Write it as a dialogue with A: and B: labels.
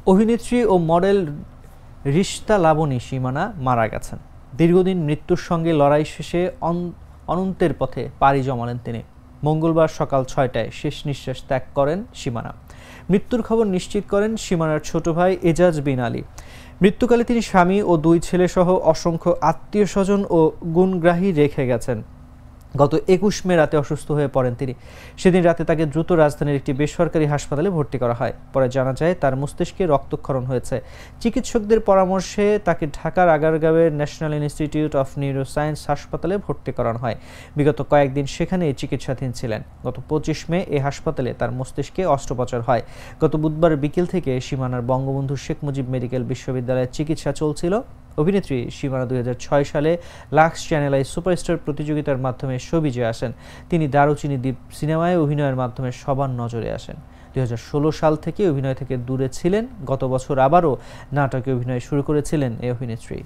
A: অভিনেত্রী ও মডেল রিশতা লাবণী সীমানা মারা গেছেন। দীর্ঘদিন মৃত্যুর সঙ্গে লড়াই শেষে অনন্তের পথে পাড়ি জমালেন তিনি। মঙ্গলবার সকাল ৬টায় শেষ নিঃশ্বাস ত্যাগ করেন সীমানা। মৃত্যুর খবর নিশ্চিত করেন সীমানার ছোট ভাই এজাজ বিন আলী। মৃত্যুকালে তিনি স্বামী ও ২ ছেলেসহ অসংখ্য আত্মীয় স্বজন ও গুণগ্রাহী রেখে গেছেন। গত ২১ মে রাতে অসুস্থ হয়ে পড়েন তিনি। সেদিন রাতে তাকে দ্রুত রাজধানীর একটি বেসরকারি হাসপাতালে ভর্তি করা হয়। পরে জানা যায় তার মস্তিষ্কে রক্তক্ষরণ হয়েছে। চিকিৎসকদের পরামর্শে তাকে ঢাকার আগারগাঁওয়ের ন্যাশনাল ইনস্টিটিউট অফ নিউরোসায়েন্স হাসপাতালে ভর্তি করানো হয়। বিগত কয়েকদিন সেখানেই চিকিৎসাধীন ছিলেন। গত ২৫ মে এই হাসপাতালে তার মস্তিষ্কে অস্ত্রোপচার হয়। গত বুধবার বিকেল থেকে সীমানার বঙ্গবন্ধু শেখ মুজিব মেডিকেল বিশ্ববিদ্যালয়ে চিকিৎসা চলছিল। অভিনেত্রী সীমানা ২০০৬ সালে লাক্স চ্যানেল আই সুপারস্টার প্রতিযোগিতার মাধ্যমে শোবিজে আসেন। তিনি দারুচিনি দ্বীপ সিনেমায় অভিনয়ের মাধ্যমে সবার নজরে আসেন। ২০১৬ সাল থেকে অভিনয় থেকে দূরে ছিলেন। গত বছর আবারও নাটকে অভিনয় শুরু করেছিলেন এই অভিনেত্রী।